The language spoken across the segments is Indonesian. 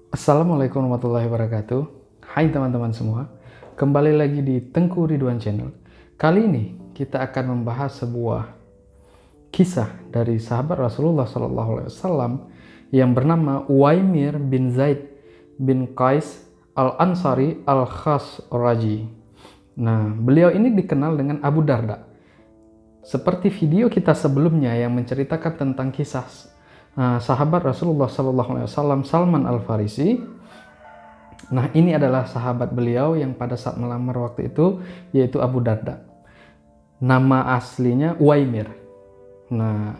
Assalamualaikum warahmatullahi wabarakatuh. Hai teman-teman semua, kembali lagi di Tengku Ridwan Channel. Kali ini kita akan membahas sebuah kisah dari sahabat Rasulullah SAW yang bernama Uwaimir bin Zaid bin Qais Al-Ansari Al-Khazraji. Nah, beliau ini dikenal dengan Abu Darda. Seperti video kita sebelumnya yang menceritakan tentang kisah sahabat Rasulullah SAW Salman Al-Farisi. Nah, ini adalah sahabat beliau yang pada saat melamar waktu itu, yaitu Abu Darda. Nama aslinya Uwaimir. Nah,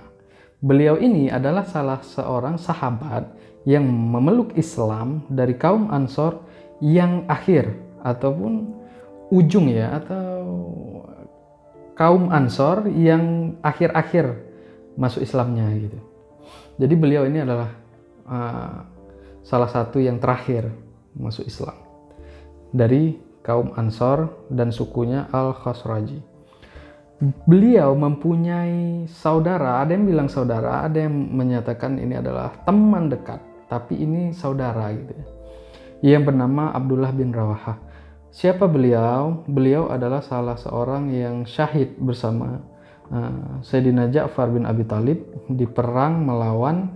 beliau ini adalah salah seorang sahabat yang memeluk Islam dari kaum Ansor yang akhir ataupun ujung ya, atau kaum Ansor yang akhir-akhir masuk Islamnya gitu. Jadi beliau ini adalah salah satu yang terakhir masuk Islam dari kaum Ansor dan sukunya Al-Khazraji. Beliau mempunyai saudara, ada yang bilang saudara, ada yang menyatakan ini adalah teman dekat, tapi ini saudara gitu ya, yang bernama Abdullah bin Rawahah. Siapa beliau? Beliau adalah salah seorang yang syahid bersama Sayyidina Ja'far bin Abi Thalib di perang melawan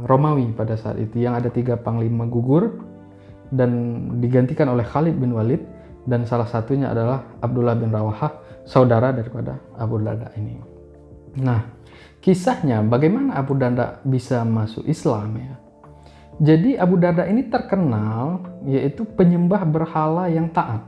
Romawi pada saat itu, yang ada 3 panglima gugur dan digantikan oleh Khalid bin Walid, dan salah satunya adalah Abdullah bin Rawahah, saudara daripada Abu Darda ini. Nah, kisahnya bagaimana Abu Darda bisa masuk Islam ya. Jadi Abu Darda ini terkenal yaitu penyembah berhala yang taat.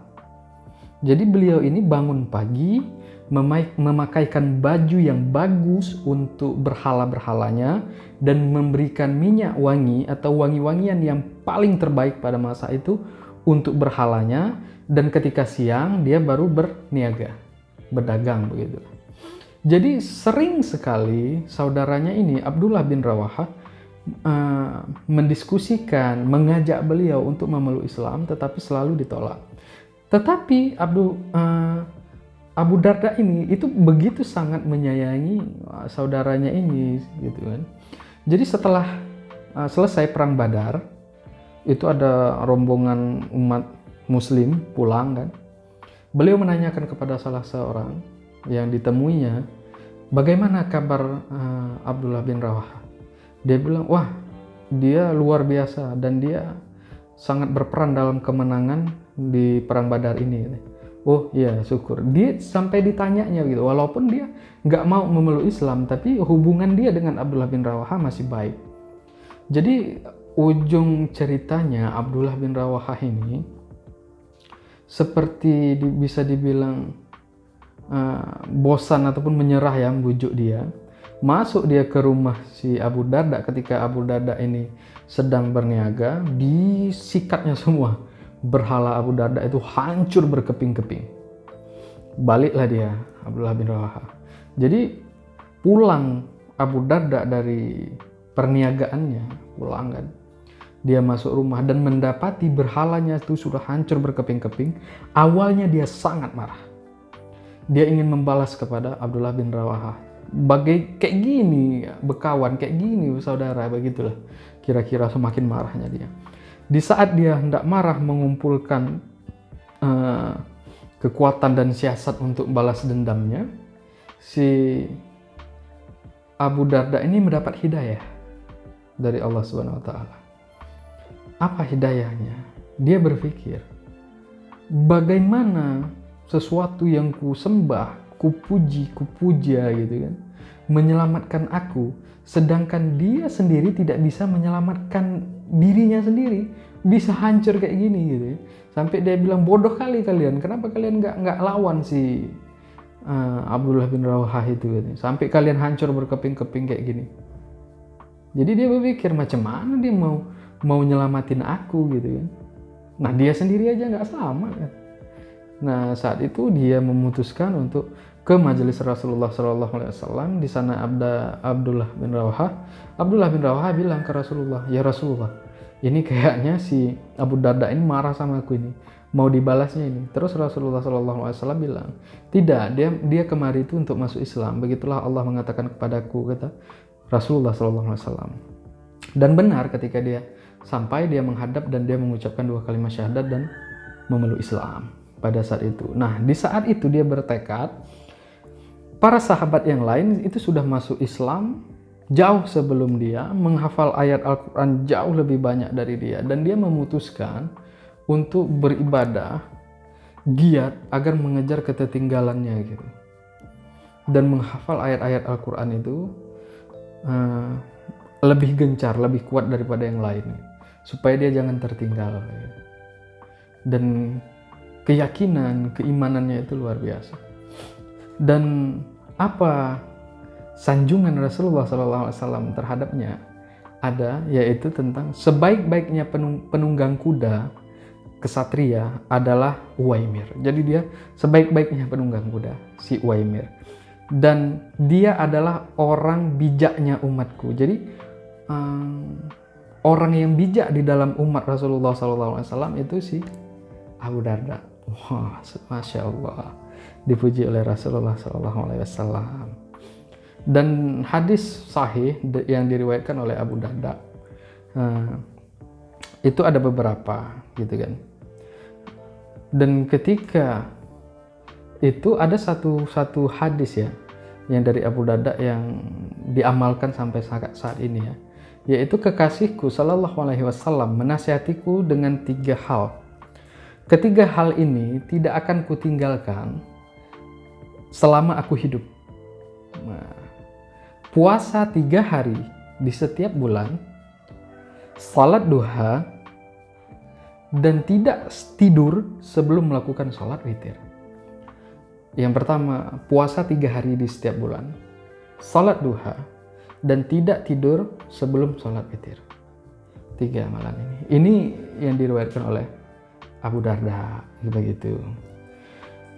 Jadi beliau ini bangun pagi memakaikan baju yang bagus untuk berhala-berhalanya dan memberikan minyak wangi atau wangi-wangian yang paling terbaik pada masa itu untuk berhalanya, dan ketika siang dia baru berniaga, berdagang begitu. Jadi sering sekali saudaranya ini Abdullah bin Rawahah mendiskusikan, mengajak beliau untuk memeluk Islam, tetapi selalu ditolak. Tetapi Abu Darda ini itu begitu sangat menyayangi saudaranya ini gitu kan. Jadi setelah selesai perang Badar, itu ada rombongan umat muslim pulang kan. Beliau menanyakan kepada salah seorang yang ditemuinya, bagaimana kabar Abdullah bin Rawahah? Dia bilang, wah, dia luar biasa dan dia sangat berperan dalam kemenangan di perang Badar ini. Oh iya, syukur. Dia sampai ditanyanya gitu, walaupun dia nggak mau memeluk Islam, tapi hubungan dia dengan Abdullah bin Rawahah masih baik. Jadi ujung ceritanya Abdullah bin Rawahah ini seperti bisa dibilang bosan ataupun menyerah ya, membujuk dia. Masuk dia ke rumah si Abu Darda ketika Abu Darda ini sedang berniaga, disikatnya semua. Berhala Abu Darda itu hancur berkeping-keping. Baliklah dia, Abdullah bin Rawahah. Jadi pulang Abu Darda dari perniagaannya, pulang kan. Dia masuk rumah dan mendapati berhalanya itu sudah hancur berkeping-keping. Awalnya dia sangat marah. Dia ingin membalas kepada Abdullah bin Rawahah. Kayak gini, bekawan, kayak gini saudara, begitulah. Kira-kira semakin marahnya dia. Di saat dia hendak marah mengumpulkan kekuatan dan siasat untuk balas dendamnya, si Abu Darda ini mendapat hidayah dari Allah Subhanahu wa taala. Apa hidayahnya? Dia berpikir, bagaimana sesuatu yang ku sembah, ku puji, ku puja gitu kan, menyelamatkan aku, sedangkan dia sendiri tidak bisa menyelamatkan dirinya sendiri, bisa hancur kayak gini gitu ya. Sampai dia bilang, bodoh kali kalian, kenapa kalian nggak lawan si Abdullah bin Rawahah itu gitu. Sampai kalian hancur berkeping-keping kayak gini. Jadi dia berpikir, macam mana dia mau nyelamatin aku gitu kan. Nah, dia sendiri aja nggak selamat kan. Nah, saat itu dia memutuskan untuk ke majelis Rasulullah SAW. Di sana Abdullah bin Rawahah bilang ke Rasulullah, ya Rasulullah, ini kayaknya si Abu Darda ini marah sama aku ini, mau dibalasnya ini. Terus Rasulullah SAW bilang, tidak, dia kemari itu untuk masuk Islam. Begitulah Allah mengatakan kepadaku, kata Rasulullah SAW. Dan benar ketika dia sampai dia menghadap dan dia mengucapkan 2 kalimat syahadat dan memeluk Islam pada saat itu. Nah, di saat itu dia bertekad. Para sahabat yang lain itu sudah masuk Islam jauh sebelum dia, menghafal ayat Al-Quran jauh lebih banyak dari dia, dan dia memutuskan untuk beribadah giat agar mengejar ketertinggalannya gitu. Dan menghafal ayat-ayat Al-Quran itu lebih gencar, lebih kuat daripada yang lain, supaya dia jangan tertinggal gitu. Dan keyakinan, keimanannya itu luar biasa. Dan apa sanjungan Rasulullah SAW terhadapnya ada, yaitu tentang sebaik-baiknya penunggang kuda kesatria adalah Uwaimir. Jadi dia sebaik-baiknya penunggang kuda, si Uwaimir. Dan dia adalah orang bijaknya umatku. Jadi orang yang bijak di dalam umat Rasulullah SAW itu si Abu Darda. Wah, Masya Allah, dipuji oleh Rasulullah SAW. Dan hadis sahih yang diriwayatkan oleh Abu Darda itu ada beberapa gitu kan. Dan ketika itu ada satu hadis ya, yang dari Abu Darda yang diamalkan sampai saat ini ya, yaitu kekasihku Shallallahu Alaihi Wasallam menasihatiku dengan 3 hal. Ketiga hal ini tidak akan kutinggalkan selama aku hidup. Nah, puasa 3 hari di setiap bulan, salat duha, dan tidak tidur sebelum melakukan salat witir. Yang pertama, puasa 3 hari di setiap bulan, salat duha, dan tidak tidur sebelum salat witir. 3 amalan ini. Ini yang diriwayatkan oleh Abu Darda begitu.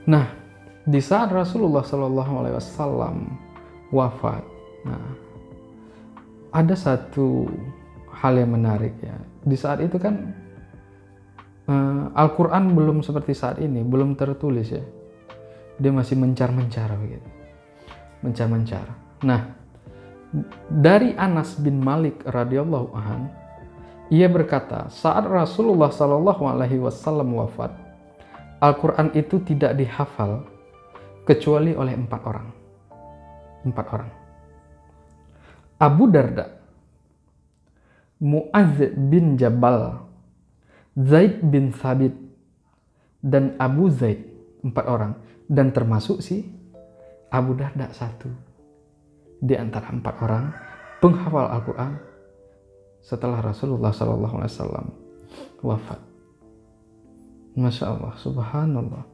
Nah, di saat Rasulullah SAW wafat, nah, ada satu hal yang menarik ya. Di saat itu kan Al-Quran belum seperti saat ini, belum tertulis ya. Dia masih mencar-mencar begitu, mencar-mencar. Nah, dari Anas bin Malik radhiyallahu anhu, ia berkata, saat Rasulullah SAW wafat, Al-Quran itu tidak dihafal kecuali oleh 4 orang. 4 orang. Abu Darda, Mu'adz bin Jabal, Zaid bin Thabit, dan Abu Zaid. 4 orang. Dan termasuk si Abu Darda satu di antara 4 orang penghafal Al-Quran setelah Rasulullah SAW wafat. Masya Allah, subhanallah.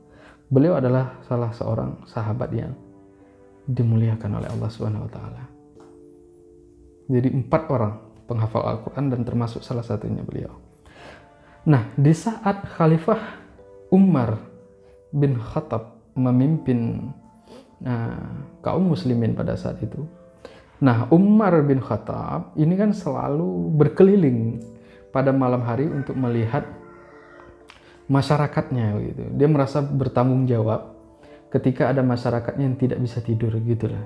Beliau adalah salah seorang sahabat yang dimuliakan oleh Allah SWT. Jadi 4 orang penghafal Al-Quran dan termasuk salah satunya beliau. Nah, di saat Khalifah Umar bin Khattab memimpin kaum muslimin pada saat itu. Nah, Umar bin Khattab ini kan selalu berkeliling pada malam hari untuk melihat masyarakatnya gitu. Dia merasa bertanggung jawab ketika ada masyarakatnya yang tidak bisa tidur gitu lah.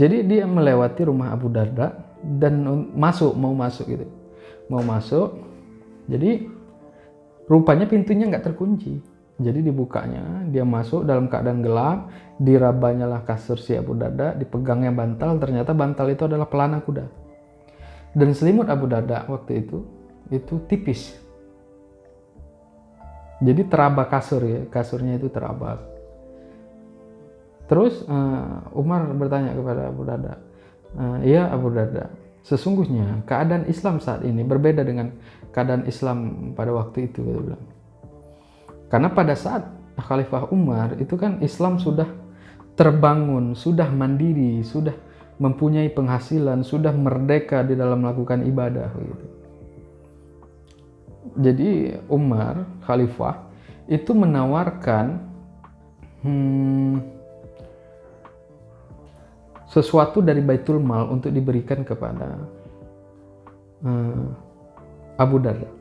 Jadi dia melewati rumah Abu Darda dan mau masuk gitu. Mau masuk. Jadi rupanya pintunya nggak terkunci. Jadi dibukanya, dia masuk dalam keadaan gelap, dirabanyalah kasur si Abu Darda, dipegangnya bantal, ternyata bantal itu adalah pelana kuda. Dan selimut Abu Darda waktu itu tipis. Jadi terabak kasur ya, kasurnya itu terabak. Terus Umar bertanya kepada Abu Darda, "Ya Abu Darda, sesungguhnya keadaan Islam saat ini berbeda dengan keadaan Islam pada waktu itu," dia bilang. Karena pada saat Khalifah Umar itu kan Islam sudah terbangun, sudah mandiri, sudah mempunyai penghasilan, sudah merdeka di dalam melakukan ibadah gitu. Jadi Umar, Khalifah, itu menawarkan sesuatu dari Baitul Mal untuk diberikan kepada Abu Darda.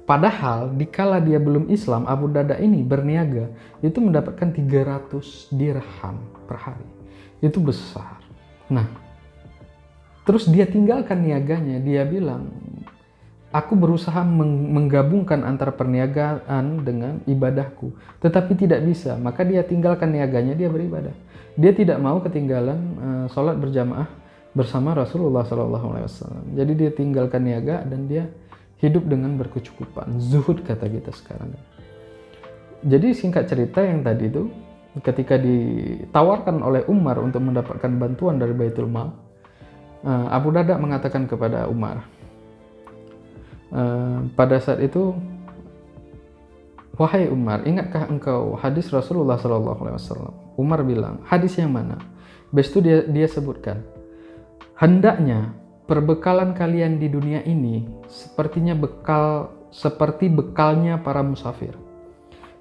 Padahal dikala dia belum Islam, Abu Darda ini berniaga itu mendapatkan 300 dirham per hari. Itu besar. Nah, terus dia tinggalkan niaganya. Dia bilang, Aku berusaha menggabungkan antara perniagaan dengan ibadahku, tetapi tidak bisa. Maka dia tinggalkan niaganya, dia beribadah. Dia tidak mau ketinggalan sholat berjamaah bersama Rasulullah SAW. Jadi dia tinggalkan niaga dan dia hidup dengan berkecukupan. Zuhud kata kita sekarang. Jadi singkat cerita yang tadi itu, ketika ditawarkan oleh Umar untuk mendapatkan bantuan dari Baitul Mal, Abu Darda mengatakan kepada Umar, pada saat itu, wahai Umar, ingatkah engkau hadis Rasulullah SAW? Umar bilang, hadis yang mana? Habis itu dia sebutkan, hendaknya perbekalan kalian di dunia ini seperti bekalnya para musafir.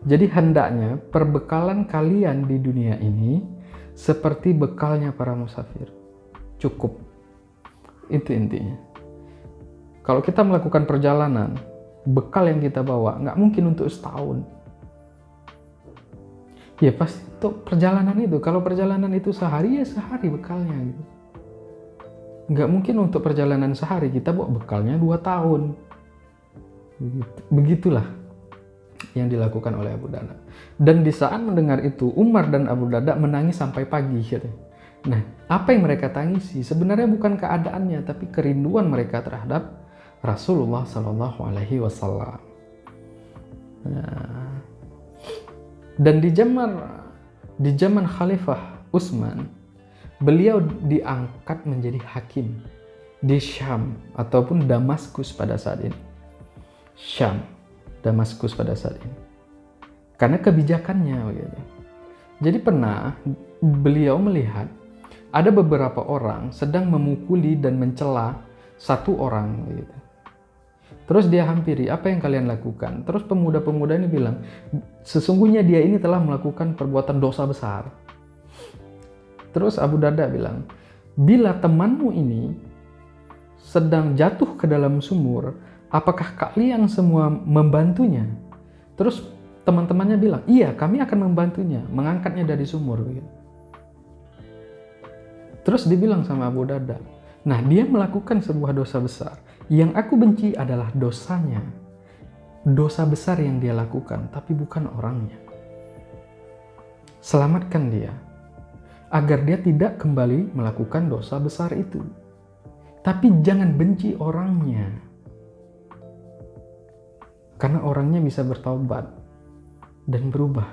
Jadi hendaknya perbekalan kalian di dunia ini seperti bekalnya para musafir. Cukup. Itu intinya. Kalau kita melakukan perjalanan, bekal yang kita bawa nggak mungkin untuk setahun. Ya pasti untuk perjalanan itu. Kalau perjalanan itu sehari, ya sehari bekalnya. Gitu. Nggak mungkin untuk perjalanan sehari kita bawa bekalnya 2 tahun. Begitulah yang dilakukan oleh Abu Darda. Dan di saat mendengar itu, Umar dan Abu Darda menangis sampai pagi. Gitu. Nah, apa yang mereka tangisi sebenarnya bukan keadaannya, tapi kerinduan mereka terhadap Rasulullah Sallallahu Alaihi Wasallam. Dan di zaman Khalifah Utsman, beliau diangkat menjadi hakim di Syam ataupun Damaskus pada saat ini. Syam, Damaskus pada saat ini. Karena kebijakannya begitu. Jadi pernah beliau melihat ada beberapa orang sedang memukuli dan mencela satu orang begitu. Terus dia hampiri, apa yang kalian lakukan? Terus pemuda-pemuda ini bilang, sesungguhnya dia ini telah melakukan perbuatan dosa besar. Terus Abu Darda bilang, bila temanmu ini sedang jatuh ke dalam sumur, apakah kalian semua membantunya? Terus teman-temannya bilang, iya kami akan membantunya, mengangkatnya dari sumur. Terus dibilang sama Abu Darda, nah dia melakukan sebuah dosa besar. Yang aku benci adalah dosanya. Dosa besar yang dia lakukan, tapi bukan orangnya. Selamatkan dia, agar dia tidak kembali melakukan dosa besar itu. Tapi jangan benci orangnya. Karena orangnya bisa bertaubat dan berubah.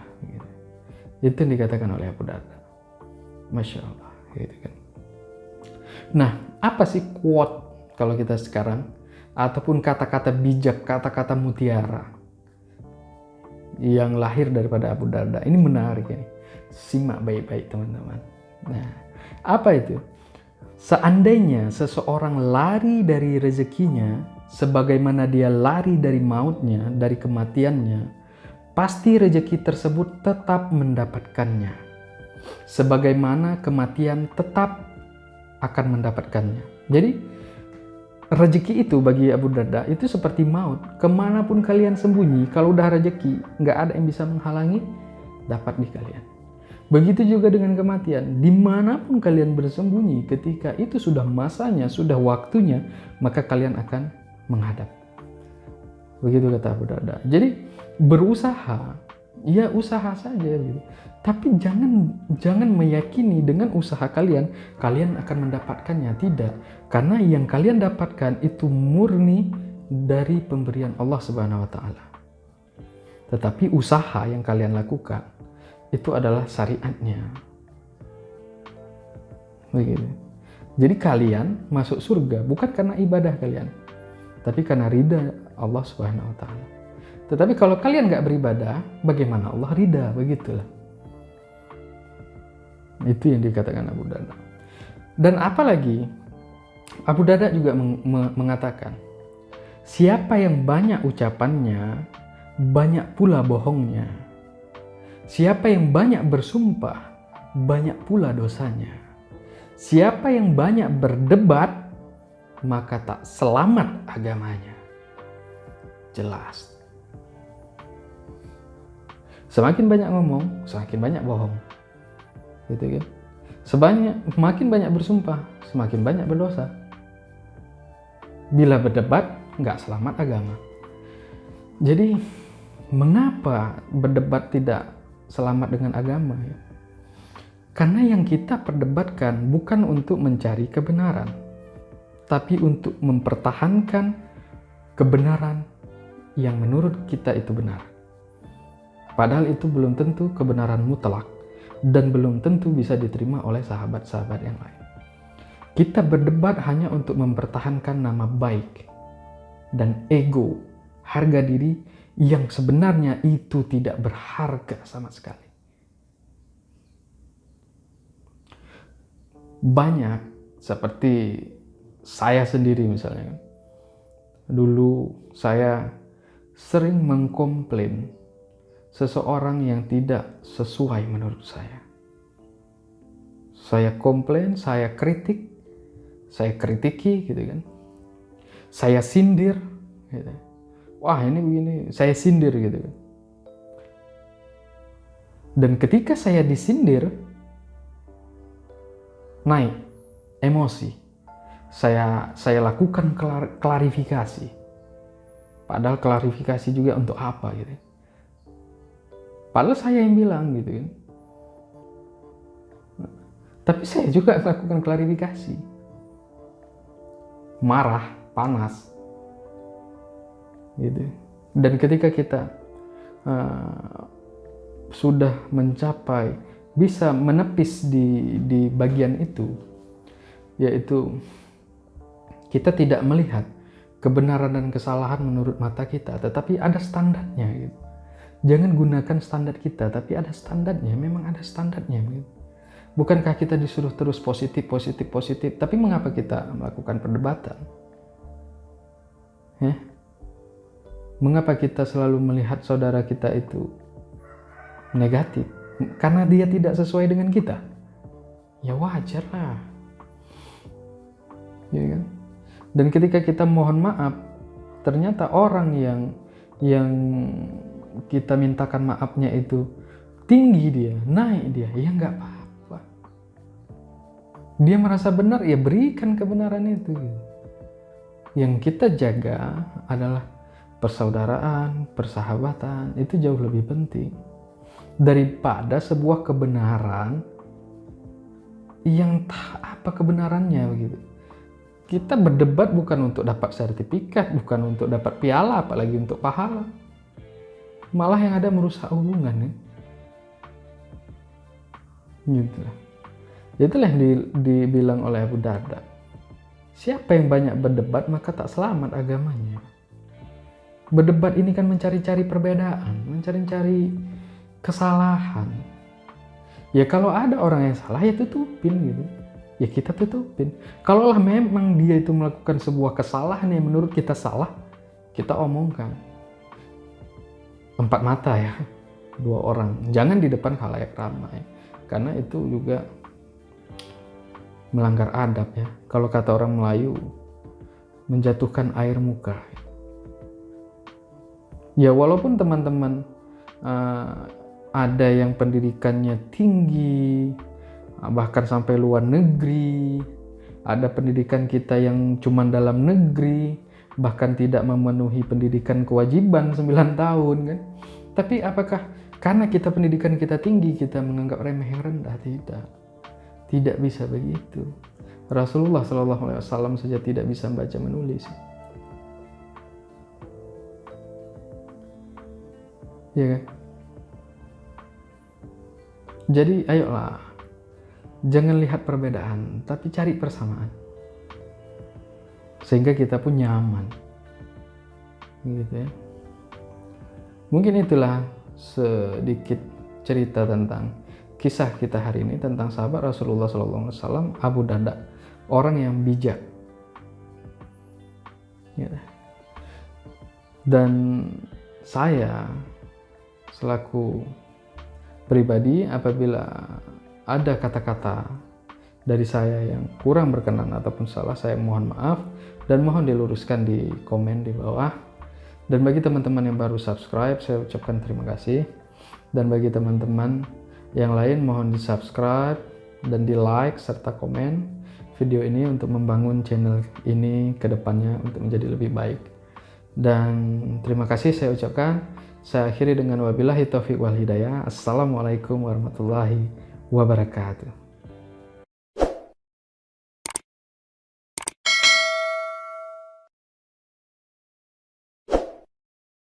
Itu yang dikatakan oleh Abu Darda. Masya Allah. Gitu kan. Nah, apa sih quote kalau kita sekarang, ataupun kata-kata bijak, kata-kata mutiara yang lahir daripada Abu Darda? Ini menarik ini. Simak baik-baik teman-teman. Nah, apa itu? Seandainya seseorang lari dari rezekinya, sebagaimana dia lari dari mautnya, dari kematiannya, pasti rezeki tersebut tetap mendapatkannya. Sebagaimana kematian tetap akan mendapatkannya. Jadi, rezeki itu bagi Abu Darda itu seperti maut. Kemanapun kalian sembunyi, kalau udah rezeki, nggak ada yang bisa menghalangi, dapat di kalian. Begitu juga dengan kematian. Dimanapun kalian bersembunyi, ketika itu sudah masanya, sudah waktunya, maka kalian akan menghadap. Begitu kata Abu Darda. Jadi berusaha, ya usaha saja gitu. Tapi jangan meyakini dengan usaha kalian akan mendapatkannya. Tidak. Karena yang kalian dapatkan itu murni dari pemberian Allah Subhanahu wa Ta'ala. Tetapi usaha yang kalian lakukan itu adalah syariatnya. Begitu. Jadi kalian masuk surga bukan karena ibadah kalian, tapi karena ridha Allah Subhanahu wa Ta'ala. Tetapi kalau kalian nggak beribadah, bagaimana Allah ridha? Begitulah. Itu yang dikatakan Abu Darda. Dan apalagi Abu Darda juga mengatakan, siapa yang banyak ucapannya, banyak pula bohongnya. Siapa yang banyak bersumpah, banyak pula dosanya. Siapa yang banyak berdebat, maka tak selamat agamanya. Jelas. Semakin banyak ngomong, semakin banyak bohong. Gitu kan? Semakin banyak bersumpah, semakin banyak berdosa. Bila berdebat, nggak selamat agama. Jadi, mengapa berdebat tidak selamat dengan agama? Karena yang kita perdebatkan bukan untuk mencari kebenaran, tapi untuk mempertahankan kebenaran yang menurut kita itu benar. Padahal itu belum tentu kebenaran mutlak dan belum tentu bisa diterima oleh sahabat-sahabat yang lain. Kita berdebat hanya untuk mempertahankan nama baik dan ego, harga diri yang sebenarnya itu tidak berharga sama sekali. Banyak seperti saya sendiri misalnya. Dulu saya sering mengkomplain seseorang yang tidak sesuai menurut saya. Saya komplain, saya kritik, saya kritiki gitu kan. Saya sindir gitu. Wah ini begini, saya sindir gitu kan. Dan ketika saya disindir, naik emosi. Saya lakukan klarifikasi. Padahal klarifikasi juga untuk apa gitu. Padahal saya yang bilang gitu kan. Tapi saya juga lakukan klarifikasi. Marah, panas. Gitu. Dan ketika kita sudah mencapai, bisa menepis di bagian itu, yaitu kita tidak melihat kebenaran dan kesalahan menurut mata kita, tetapi ada standarnya gitu. Jangan gunakan standar kita, tapi ada standarnya, memang ada standarnya gitu. Bukankah kita disuruh terus positif, tapi mengapa kita melakukan perdebatan? Ya? Mengapa kita selalu melihat saudara kita itu negatif? Karena dia tidak sesuai dengan kita. Ya wajar lah. Ya kan? Dan ketika kita mohon maaf, ternyata orang yang kita mintakan maafnya itu tinggi dia, naik dia, ya nggak apa-apa. Dia merasa benar, ya berikan kebenaran itu. Yang kita jaga adalah persaudaraan, persahabatan, itu jauh lebih penting daripada sebuah kebenaran yang apa kebenarannya begitu. Kita berdebat bukan untuk dapat sertifikat, bukan untuk dapat piala, apalagi untuk pahala. Malah yang ada merusak hubungan ya. Gitu. Itulah yang dibilang oleh Abu Darda. Siapa yang banyak berdebat maka tak selamat agamanya. Berdebat ini kan mencari-cari perbedaan, mencari-cari kesalahan. Ya kalau ada orang yang salah ya tutupin gitu. Ya kita tutupin. Kalaulah memang dia itu melakukan sebuah kesalahan yang menurut kita salah, kita omongkan. 4 mata ya, 2 orang. Jangan di depan khalayak ramai. Karena itu juga melanggar adab ya. Kalau kata orang Melayu, menjatuhkan air muka. Ya walaupun teman-teman ada yang pendidikannya tinggi, bahkan sampai luar negeri, ada pendidikan kita yang cuma dalam negeri, bahkan tidak memenuhi pendidikan kewajiban 9 tahun kan. Tapi apakah karena kita pendidikan kita tinggi kita menganggap remeh yang rendah? Tidak bisa begitu. Rasulullah SAW saja tidak bisa membaca menulis. Ya kan? Jadi ayolah, jangan lihat perbedaan, tapi cari persamaan. Sehingga kita pun nyaman. Gitu ya. Mungkin itulah sedikit cerita tentang kisah kita hari ini tentang sahabat Rasulullah SAW, Abu Darda, orang yang bijak. Gitu. Dan saya selaku pribadi, apabila ada kata-kata dari saya yang kurang berkenan ataupun salah, saya mohon maaf dan mohon diluruskan di komen di bawah. Dan bagi teman-teman yang baru subscribe, saya ucapkan terima kasih. Dan bagi teman-teman yang lain, mohon di subscribe dan di like serta komen. video ini untuk membangun channel ini ke depannya untuk menjadi lebih baik. Dan terima kasih saya ucapkan. Saya akhiri dengan wabillahi taufiq wal hidayah. Assalamualaikum warahmatullahi wabarakatuh.